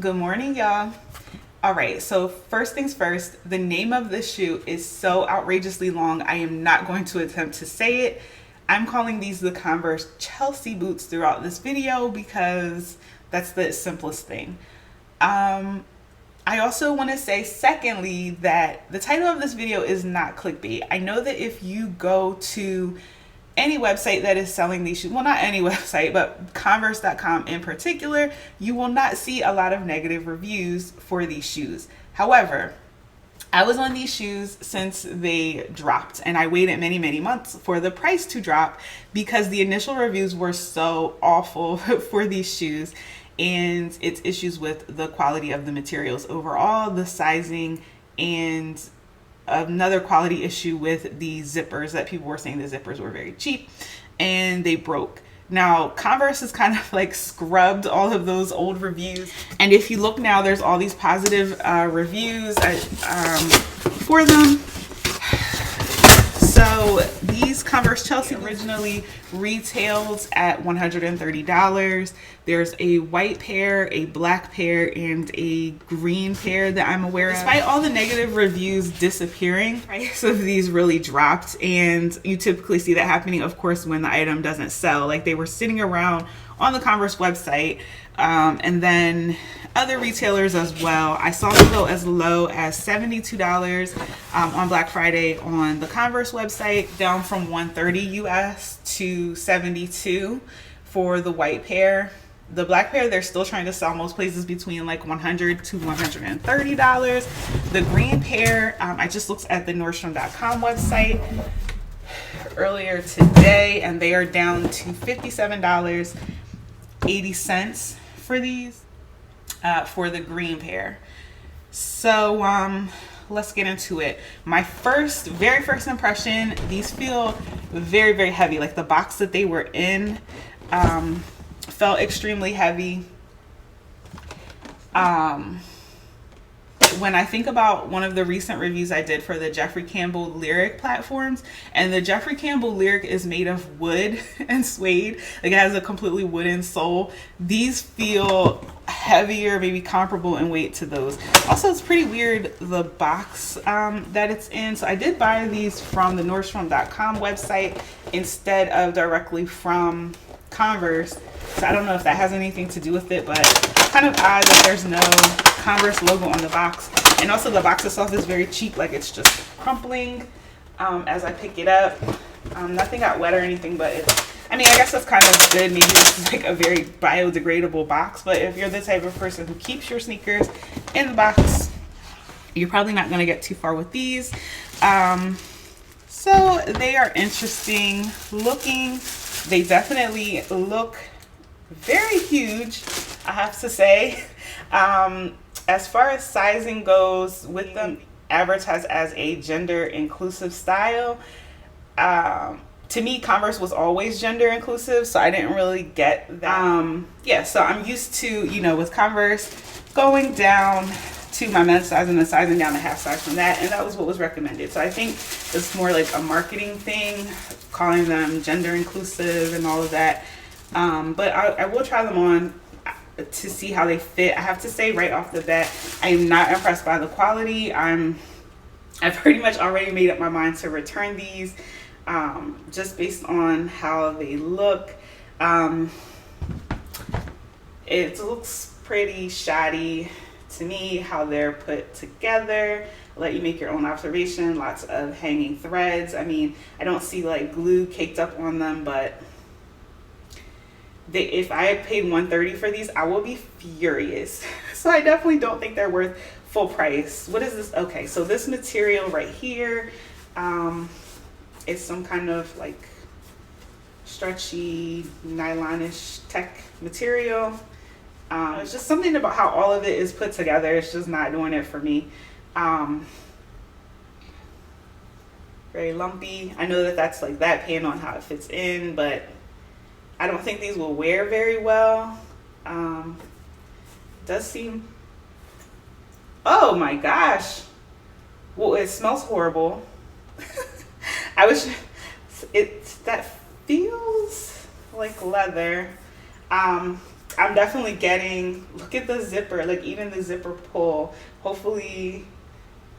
Good morning, y'all. All right, so first things first, the name of this shoe is so outrageously long, I am not going to attempt to say it. I'm calling these the Converse Chelsea boots throughout this video because that's the simplest thing. I also want to say, secondly, that the title of this video is not clickbait. I know that if you go to any website that is selling these shoes, well, not any website, but Converse.com in particular, you will not see a lot of negative reviews for these shoes. However, I was on these shoes since they dropped, and I waited many, many months for the price to drop because the initial reviews were so awful for these shoes, and it's issues with the quality of the materials overall, the sizing, and another quality issue with the zippers, that people were saying the zippers were very cheap and they broke. Now, Converse has kind of like scrubbed all of those old reviews. And if you look now, there's all these positive reviews for them. So these Converse Chelsea originally retailed at $130. There's a white pair, a black pair, and a green pair that I'm aware of. Despite all the negative reviews disappearing, price of these really dropped, and you typically see that happening, of course, when the item doesn't sell. Like, they were sitting around on the Converse website, and then other retailers as well. I saw them go as low as $72 on Black Friday on the Converse website, down from $130 US to $72 for the white pair. The black pair, they're still trying to sell most places between like $100 to $130. The green pair, I just looked at the Nordstrom.com website earlier today, and they are down to $57.80 for these, for the green pair. So let's get into it. My very first impression, these feel very, very heavy. Like, the box that they were in felt extremely heavy. When I think about one of the recent reviews I did for the Jeffrey Campbell Lyric platforms, and the Jeffrey Campbell Lyric is made of wood and suede, like it has a completely wooden sole, these feel heavier, maybe comparable in weight to those. Also, it's pretty weird, the box that it's in. So I did buy these from the Nordstrom.com website instead of directly from Converse. So I don't know if that has anything to do with it, but kind of odd that there's no Converse logo on the box. And also, the box itself is very cheap, like it's just crumpling as I pick it up. Nothing got wet or anything, but I guess that's kind of good. Maybe this is like a very biodegradable box, but if you're the type of person who keeps your sneakers in the box, you're probably not going to get too far with these. So they are interesting looking. They definitely look very huge, I have to say. As far as sizing goes, with them advertised as a gender inclusive style, to me, Converse was always gender inclusive, so I didn't really get that. Yeah, so I'm used to, with Converse going down to my men's size and then sizing down a half size from that, and that was what was recommended. So I think it's more like a marketing thing, calling them gender inclusive and all of that. But I will try them on to see how they fit. I have to say right off the bat, I am not impressed by the quality. I've pretty much already made up my mind to return these, just based on how they look. It looks pretty shoddy to me, how they're put together. Let you make your own observation. Lots of hanging threads. I don't see like glue caked up on them, but if I had paid $130 for these, I will be furious. So I definitely don't think they're worth full price. What is this? Okay, so this material right here, is some kind of like stretchy, nylonish tech material. It's just something about how all of it is put together. It's just not doing it for me. Very lumpy. I know that that's like that pan on how it fits in, but I don't think these will wear very well. Does seem, oh my gosh. Well, it smells horrible. That feels like leather. I I'm definitely getting, look at the zipper, like even the zipper pull. Hopefully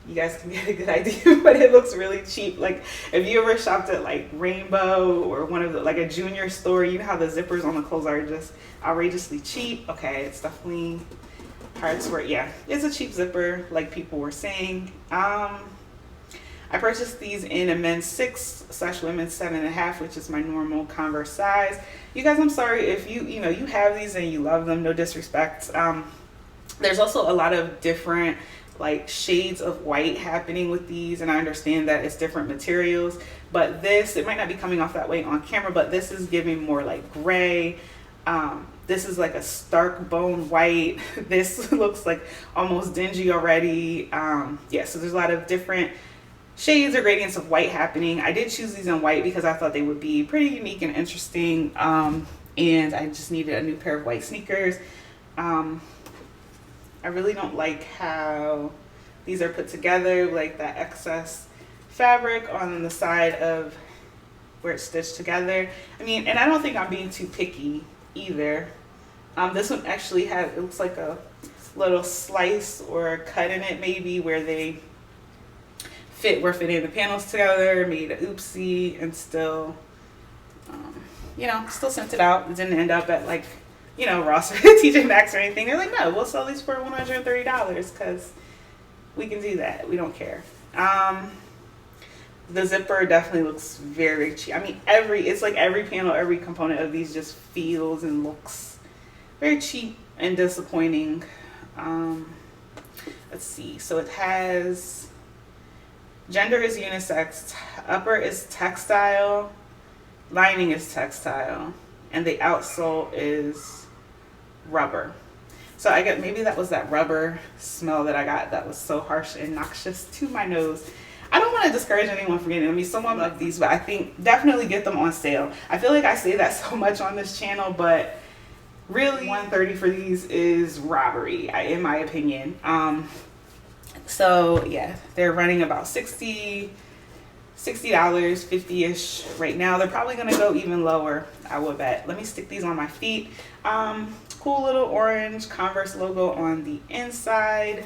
you guys can get a good idea, but it looks really cheap. Like if you ever shopped at like Rainbow or one of the, like a junior store, you know how the zippers on the clothes are just outrageously cheap. Okay, it's definitely hard to wear. Yeah, it's a cheap zipper like people were saying. I purchased these in a men's 6/ women's 7.5, which is my normal Converse size. You guys, I'm sorry if you have these and you love them, no disrespect. There's also a lot of different like shades of white happening with these, and I understand that it's different materials, but this, it might not be coming off that way on camera, but this is giving more like gray. This is like a stark bone white. This looks like almost dingy already. Yeah, so there's a lot of different shades or gradients of white happening. I did choose these in white because I thought they would be pretty unique and interesting, and I just needed a new pair of white sneakers. I really don't like how these are put together, like that excess fabric on the side of where it's stitched together. I mean, and I don't think I'm being too picky either. This one actually has, it looks like a little slice or a cut in it maybe, where they were fitting the panels together, made a oopsie, and still, still sent it out. It didn't end up at like, Ross or TJ Maxx or anything. They're like, no, we'll sell these for $130 because we can do that. We don't care. The zipper definitely looks very cheap. I mean, it's like every panel, every component of these just feels and looks very cheap and disappointing. Let's see. So it has, gender is unisex, upper is textile, lining is textile, and the outsole is rubber. So I get, maybe that was that rubber smell that I got that was so harsh and noxious to my nose. I don't want to discourage anyone from getting them. I mean, someone loved these, but I think definitely get them on sale. I feel like I say that so much on this channel, but really $130 for these is robbery, in my opinion. So yeah, they're running about $60, $50-ish right now. They're probably gonna go even lower, I would bet. Let me stick these on my feet. Cool little orange Converse logo on the inside.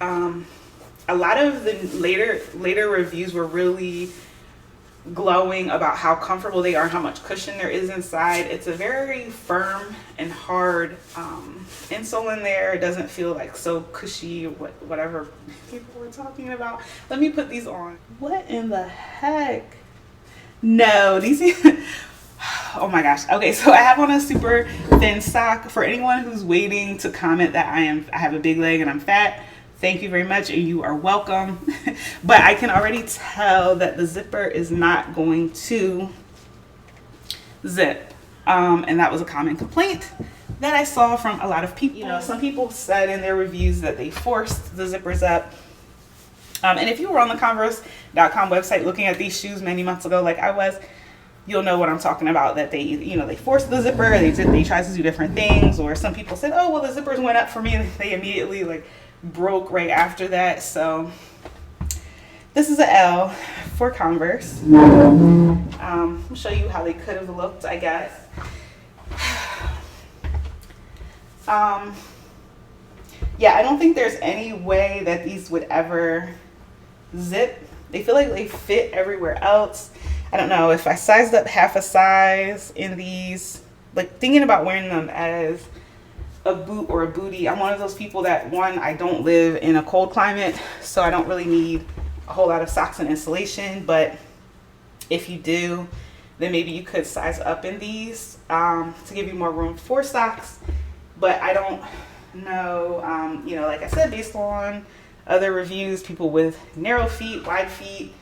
A lot of the later reviews were really glowing about how comfortable they are and how much cushion there is inside. It's a very firm and hard insole in there. It doesn't feel like so cushy, whatever people were talking about. Let me put these on. What in the heck? No, these oh my gosh. Okay, so I have on a super thin sock. For anyone who's waiting to comment that I have a big leg and I'm fat, thank you very much, and you are welcome. But I can already tell that the zipper is not going to zip. And that was a common complaint that I saw from a lot of people. Some people said in their reviews that they forced the zippers up. And if you were on the Converse.com website looking at these shoes many months ago, like I was, you'll know what I'm talking about, that they, they forced the zipper, they tried to do different things, or some people said, oh, well, the zippers went up for me, and they immediately like broke right after that. So this is an L for Converse. I'll show you how they could have looked, I guess. Yeah, I don't think there's any way that these would ever zip. They feel like they fit everywhere else. I don't know if I sized up half a size in these, like thinking about wearing them as a boot or a bootie. I'm one of those people that, one, I don't live in a cold climate, so I don't really need a whole lot of socks and insulation. But if you do, then maybe you could size up in these to give you more room for socks. But I don't know, like I said, based on other reviews, people with narrow feet, wide feet,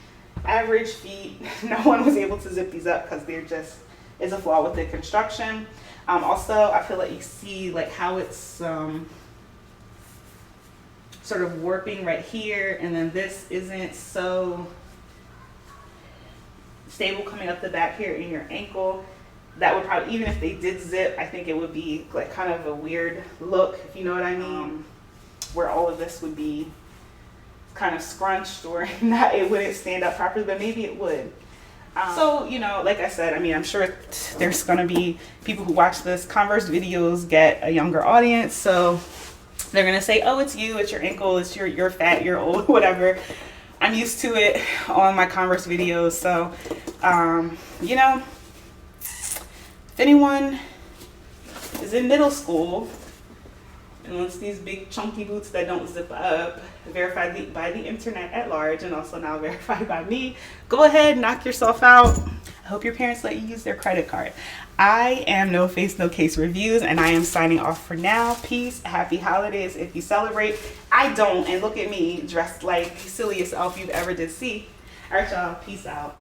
average feet, no one was able to zip these up because they're just, it's a flaw with the construction. Also, I feel like you see like how it's sort of warping right here, and then this isn't so stable coming up the back here in your ankle. That would probably, even if they did zip, I think it would be like kind of a weird look, if you know what I mean, where all of this would be kind of scrunched or not, it wouldn't stand up properly, but maybe it would. So, you know, like I said, I mean, I'm sure there's going to be people who watch this Converse videos get a younger audience. So they're going to say, oh, it's you, it's your ankle, it's you're fat, you're old, whatever. I'm used to it on my Converse videos. So, you know, if anyone is in middle school and wants these big chunky boots that don't zip up, verified by the internet at large, and also now verified by me, go ahead, knock yourself out. I hope your parents let you use their credit card. I am No Face No Case Reviews, and I am signing off for now. Peace, happy holidays if you celebrate. I don't, and look at me dressed like the silliest elf you've ever did see. All right, y'all, peace out.